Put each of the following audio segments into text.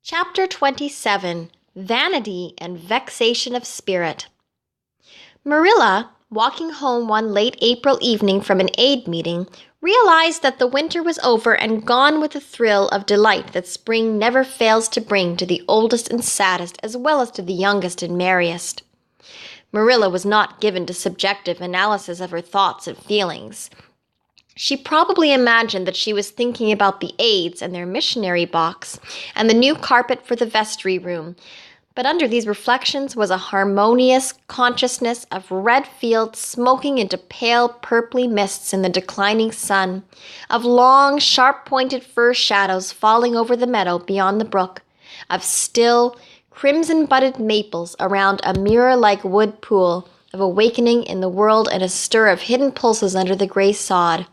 Chapter 27, Vanity and Vexation of Spirit. Marilla, walking home one late April evening from an aid meeting, realized that the winter was over and gone with the thrill of delight that spring never fails to bring to the oldest and saddest as well as to the youngest and merriest. Marilla was not given to subjective analysis of her thoughts and feelings. She probably imagined that she was thinking about the aides and their missionary box and the new carpet for the vestry room, but under these reflections was a harmonious consciousness of red fields smoking into pale purply mists in the declining sun, of long sharp-pointed fir shadows falling over the meadow beyond the brook, of still, crimson-budded maples around a mirror-like wood pool, of awakening in the world and a stir of hidden pulses under the gray sod.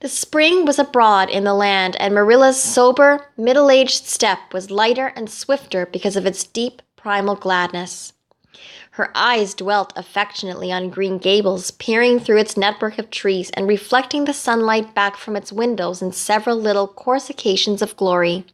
The spring was abroad in the land, and Marilla's sober, middle-aged step was lighter and swifter because of its deep, primal gladness. Her eyes dwelt affectionately on Green Gables, peering through its network of trees and reflecting the sunlight back from its windows in several little coruscations of glory.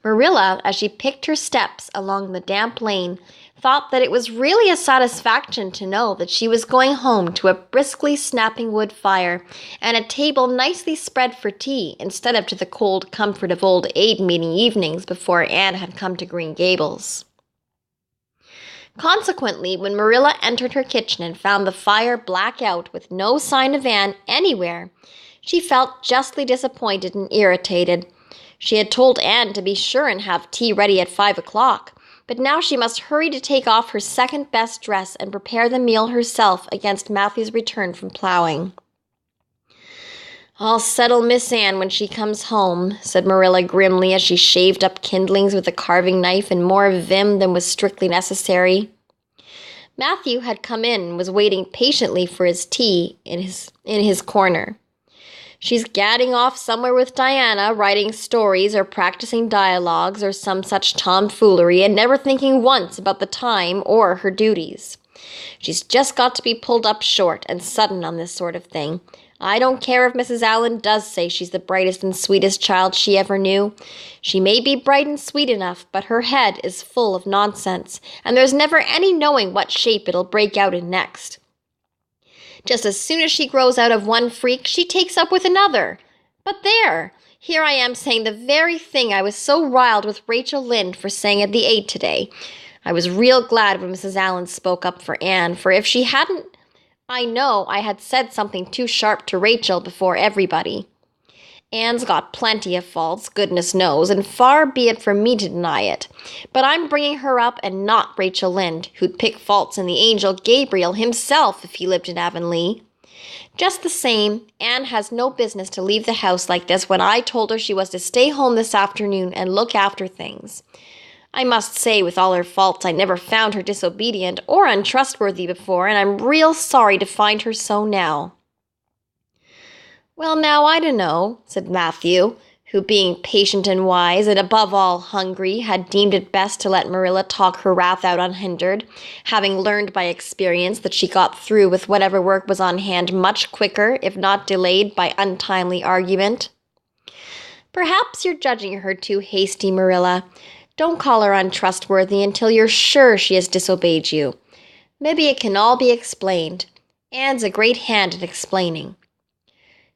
Marilla, as she picked her steps along the damp lane, thought that it was really a satisfaction to know that she was going home to a briskly snapping wood fire and a table nicely spread for tea instead of to the cold comfort of old aid meeting evenings before Anne had come to Green Gables. Consequently, when Marilla entered her kitchen and found the fire black out with no sign of Anne anywhere, she felt justly disappointed and irritated. She had told Anne to be sure and have tea ready at 5 o'clock. But now she must hurry to take off her second-best dress and prepare the meal herself against Matthew's return from plowing. "I'll settle Miss Anne when she comes home," said Marilla grimly as she shaved up kindlings with a carving knife in more vim than was strictly necessary. Matthew had come in and was waiting patiently for his tea in his corner. "She's gadding off somewhere with Diana, writing stories or practicing dialogues or some such tomfoolery and never thinking once about the time or her duties. She's just got to be pulled up short and sudden on this sort of thing. I don't care if Mrs. Allan does say she's the brightest and sweetest child she ever knew. She may be bright and sweet enough, but her head is full of nonsense, and there's never any knowing what shape it'll break out in next. Just as soon as she grows out of one freak, she takes up with another. But there, here I am saying the very thing I was so riled with Rachel Lynde for saying at the aid today. I was real glad when Mrs. Allan spoke up for Anne, for if she hadn't, I know I had said something too sharp to Rachel before everybody. Anne's got plenty of faults, goodness knows, and far be it from me to deny it. But I'm bringing her up and not Rachel Lynde, who'd pick faults in the angel Gabriel himself if he lived in Avonlea. Just the same, Anne has no business to leave the house like this when I told her she was to stay home this afternoon and look after things. I must say, with all her faults, I never found her disobedient or untrustworthy before, and I'm real sorry to find her so now." "Well, now, I dunno," said Matthew, who, being patient and wise, and above all hungry, had deemed it best to let Marilla talk her wrath out unhindered, having learned by experience that she got through with whatever work was on hand much quicker, if not delayed by untimely argument. "Perhaps you're judging her too hasty, Marilla. Don't call her untrustworthy until you're sure she has disobeyed you. Maybe it can all be explained. Anne's a great hand at explaining."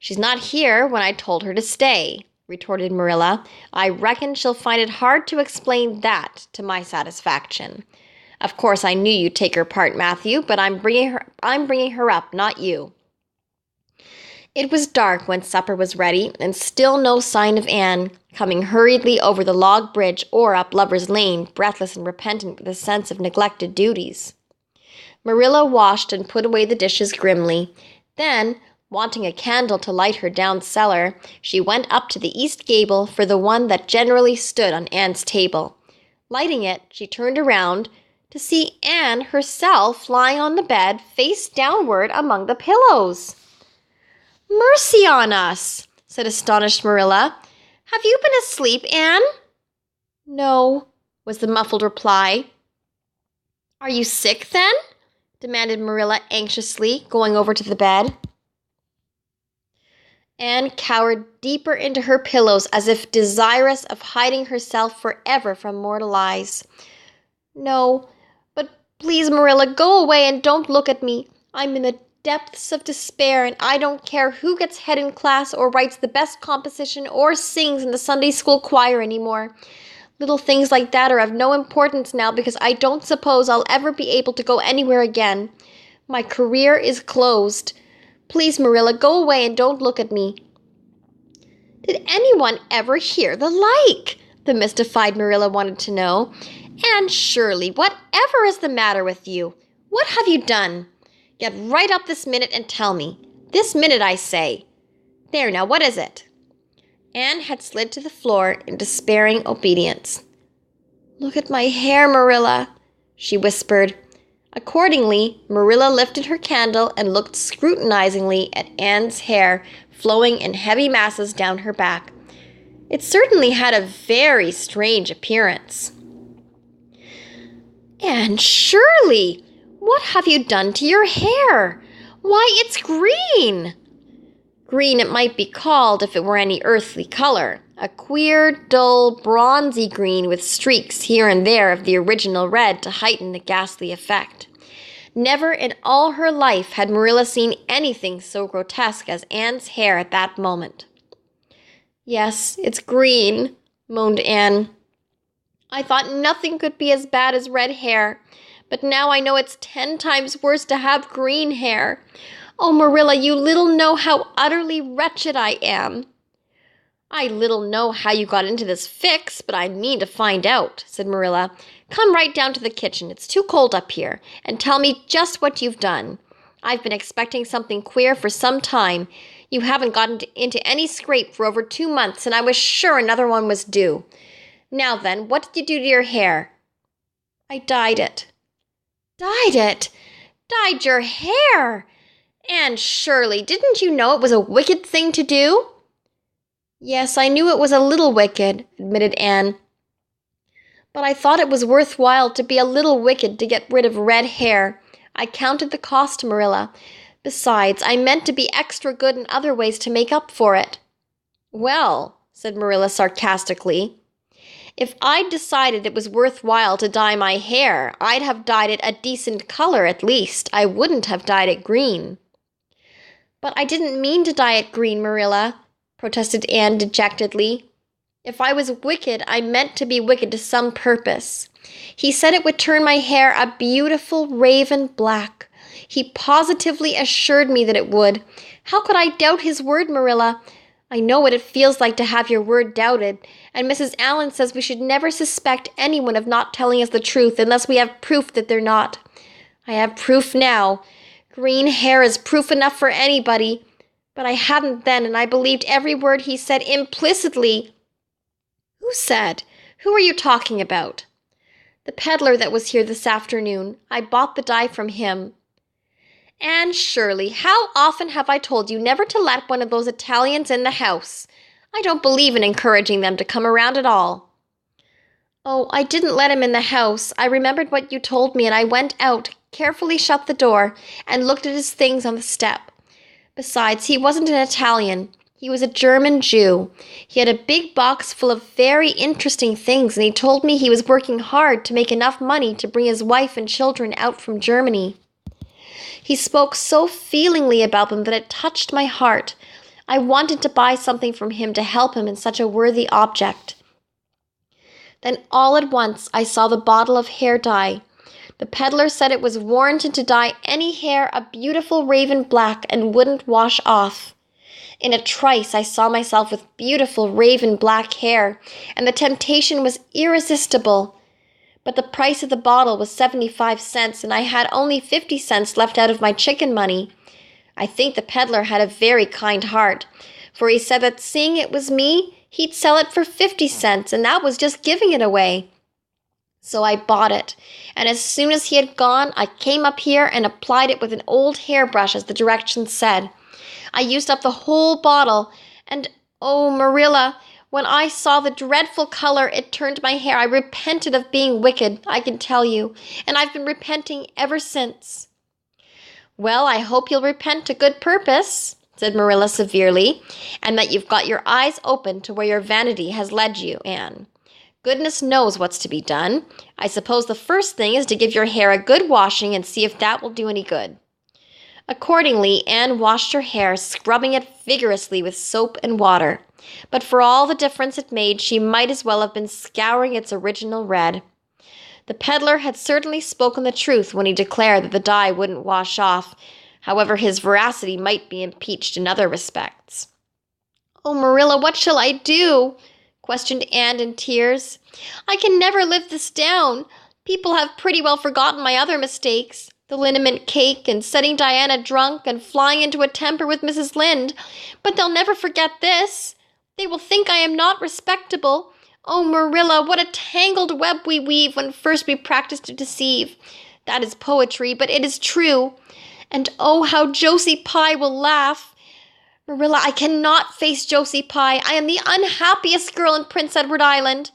"She's not here when I told her to stay," retorted Marilla. "I reckon she'll find it hard to explain that to my satisfaction. Of course, I knew you'd take her part, Matthew, but I'm bringing her up, not you." It was dark when supper was ready, and still no sign of Anne, coming hurriedly over the log bridge or up Lover's Lane, breathless and repentant with a sense of neglected duties. Marilla washed and put away the dishes grimly. Then, wanting a candle to light her down cellar, she went up to the east gable for the one that generally stood on Anne's table. Lighting it, she turned around to see Anne herself lying on the bed, face downward among the pillows. "Mercy on us," said astonished Marilla. "Have you been asleep, Anne?" "No," was the muffled reply. "Are you sick, then?" demanded Marilla anxiously, going over to the bed. Anne cowered deeper into her pillows as if desirous of hiding herself forever from mortal eyes. "No, but please, Marilla, go away and don't look at me. I'm in the depths of despair, and I don't care who gets head in class or writes the best composition or sings in the Sunday school choir anymore. Little things like that are of no importance now because I don't suppose I'll ever be able to go anywhere again. My career is closed. Please, Marilla, go away and don't look at me." "Did anyone ever hear the like?" the mystified Marilla wanted to know. "Anne Shirley, whatever is the matter with you? What have you done? Get right up this minute and tell me. This minute, I say. There now, what is it?" Anne had slid to the floor in despairing obedience. "Look at my hair, Marilla," she whispered. Accordingly, Marilla lifted her candle and looked scrutinizingly at Anne's hair flowing in heavy masses down her back. It certainly had a very strange appearance. "Anne Shirley, what have you done to your hair? Why, it's green!" Green it might be called if it were any earthly color, a queer, dull, bronzy green with streaks here and there of the original red to heighten the ghastly effect. Never in all her life had Marilla seen anything so grotesque as Anne's hair at that moment. "Yes, it's green," moaned Anne. "I thought nothing could be as bad as red hair, but now I know it's 10 times worse to have green hair. Oh, Marilla, you little know how utterly wretched I am." "I little know how you got into this fix, but I mean to find out," said Marilla. "Come right down to the kitchen, it's too cold up here, and tell me just what you've done. I've been expecting something queer for some time. You haven't gotten into any scrape for over 2 months, and I was sure another one was due. Now then, what did you do to your hair?" "I dyed it." "Dyed it? Dyed your hair? Anne Shirley, didn't you know it was a wicked thing to do?" "Yes, I knew it was a little wicked," admitted Anne. "But I thought it was worthwhile to be a little wicked to get rid of red hair. I counted the cost, Marilla. Besides, I meant to be extra good in other ways to make up for it." "Well," said Marilla sarcastically, "if I'd decided it was worthwhile to dye my hair, I'd have dyed it a decent color at least. I wouldn't have dyed it green." "But I didn't mean to dye it green, Marilla," protested Anne dejectedly. "If I was wicked, I meant to be wicked to some purpose. He said it would turn my hair a beautiful raven black. He positively assured me that it would. How could I doubt his word, Marilla? I know what it feels like to have your word doubted, and Mrs. Allan says we should never suspect anyone of not telling us the truth unless we have proof that they're not. I have proof now. Green hair is proof enough for anybody. But I hadn't then, and I believed every word he said implicitly." "Who said? Who are you talking about?" "The peddler that was here this afternoon. I bought the dye from him." "Anne Shirley, how often have I told you never to let one of those Italians in the house? I don't believe in encouraging them to come around at all." "Oh, I didn't let him in the house. I remembered what you told me, and I went out, carefully shut the door, and looked at his things on the step. Besides, he wasn't an Italian. He was a German Jew. He had a big box full of very interesting things, and he told me he was working hard to make enough money to bring his wife and children out from Germany. He spoke so feelingly about them that it touched my heart. I wanted to buy something from him to help him in such a worthy object. Then all at once I saw the bottle of hair dye. The peddler said it was warranted to dye any hair a beautiful raven black and wouldn't wash off. In a trice I saw myself with beautiful raven black hair, and the temptation was irresistible. But the price of the bottle was 75 cents, and I had only 50 cents left out of my chicken money. I think the peddler had a very kind heart, for he said that seeing it was me, he'd sell it for 50 cents, and that was just giving it away. So I bought it, and as soon as he had gone, I came up here and applied it with an old hairbrush as the directions said. I used up the whole bottle, and, oh, Marilla, when I saw the dreadful color it turned my hair, I repented of being wicked, I can tell you, and I've been repenting ever since." "Well, I hope you'll repent to good purpose," said Marilla severely, and that you've got your eyes open to where your vanity has led you, Anne. Goodness knows what's to be done. I suppose the first thing is to give your hair a good washing and see if that will do any good. Accordingly, Anne washed her hair, scrubbing it vigorously with soap and water. But for all the difference it made, she might as well have been scouring its original red. The peddler had certainly spoken the truth when he declared that the dye wouldn't wash off, however his veracity might be impeached in other respects. "Oh, Marilla, what shall I do?" questioned Anne in tears. "I can never live this down. People have pretty well forgotten my other mistakes, the liniment cake and setting Diana drunk and flying into a temper with Mrs. Lynde, but they'll never forget this. They will think I am not respectable. Oh, Marilla, what a tangled web we weave when first we practice to deceive. That is poetry, but it is true. And oh, how Josie Pye will laugh. Marilla, I cannot face Josie Pye. I am the unhappiest girl in Prince Edward Island."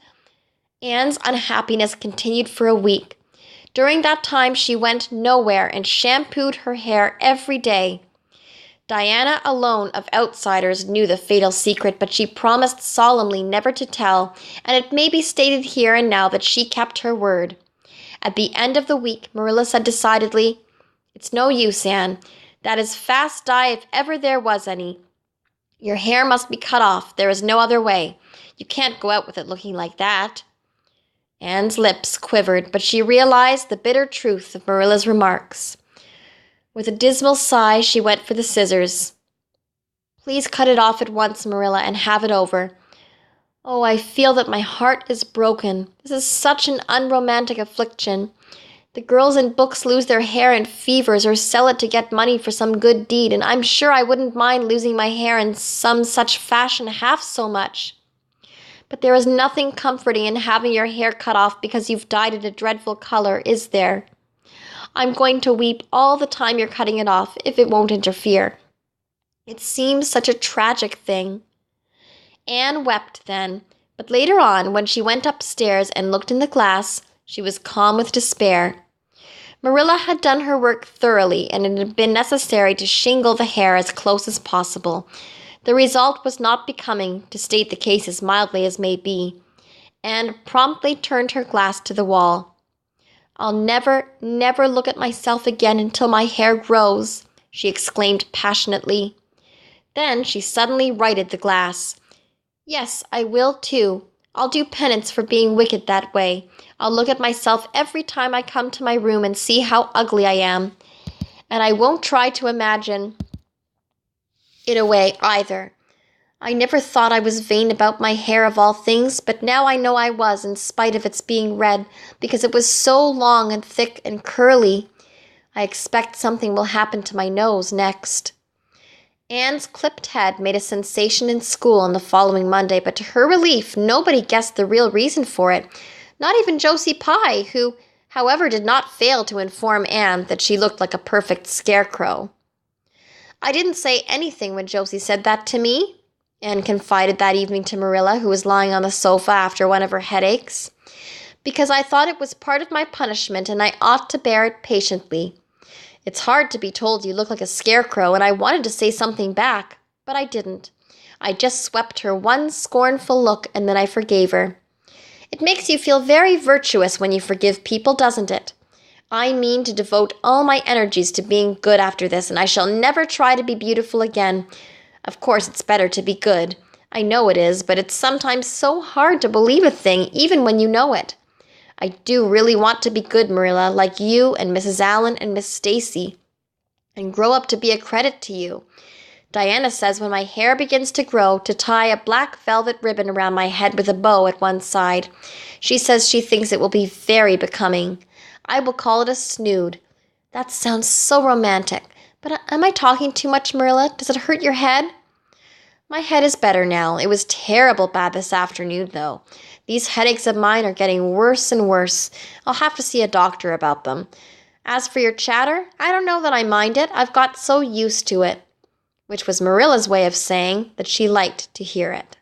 Anne's unhappiness continued for a week. During that time she went nowhere and shampooed her hair every day. Diana alone of outsiders knew the fatal secret, but she promised solemnly never to tell, and it may be stated here and now that she kept her word. At the end of the week, Marilla said decidedly, "It's no use, Anne. That is fast dye if ever there was any. Your hair must be cut off. There is no other way. You can't go out with it looking like that." Anne's lips quivered, but she realized the bitter truth of Marilla's remarks. With a dismal sigh, she went for the scissors. "Please cut it off at once, Marilla, and have it over. Oh, I feel that my heart is broken. This is such an unromantic affliction. The girls in books lose their hair in fevers or sell it to get money for some good deed, and I'm sure I wouldn't mind losing my hair in some such fashion half so much. But there is nothing comforting in having your hair cut off because you've dyed it a dreadful color, is there? I'm going to weep all the time you're cutting it off, if it won't interfere. It seems such a tragic thing." Anne wept then, but later on, when she went upstairs and looked in the glass, she was calm with despair. Marilla had done her work thoroughly, and it had been necessary to shingle the hair as close as possible. The result was not becoming, to state the case as mildly as may be. Anne promptly turned her glass to the wall. "I'll never, never look at myself again until my hair grows," she exclaimed passionately. Then she suddenly righted the glass. "Yes, I will too. I'll do penance for being wicked that way. I'll look at myself every time I come to my room and see how ugly I am. And I won't try to imagine it away either. I never thought I was vain about my hair of all things, but now I know I was, in spite of its being red, because it was so long and thick and curly. I expect something will happen to my nose next." Anne's clipped head made a sensation in school on the following Monday, but to her relief, nobody guessed the real reason for it, not even Josie Pye, who, however, did not fail to inform Anne that she looked like a perfect scarecrow. "I didn't say anything when Josie said that to me," Anne confided that evening to Marilla, who was lying on the sofa after one of her headaches, "because I thought it was part of my punishment and I ought to bear it patiently. It's hard to be told you look like a scarecrow, and I wanted to say something back, but I didn't. I just swept her one scornful look and then I forgave her. It makes you feel very virtuous when you forgive people, doesn't it? I mean to devote all my energies to being good after this, and I shall never try to be beautiful again. Of course, it's better to be good. I know it is, but it's sometimes so hard to believe a thing, even when you know it. I do really want to be good, Marilla, like you and Mrs. Allan and Miss Stacy, and grow up to be a credit to you. Diana says when my hair begins to grow, to tie a black velvet ribbon around my head with a bow at one side. She says she thinks it will be very becoming. I will call it a snood. That sounds so romantic. But am I talking too much, Marilla? Does it hurt your head?" "My head is better now. It was terrible bad this afternoon, though. These headaches of mine are getting worse and worse. I'll have to see a doctor about them. As for your chatter, I don't know that I mind it. I've got so used to it," which was Marilla's way of saying that she liked to hear it.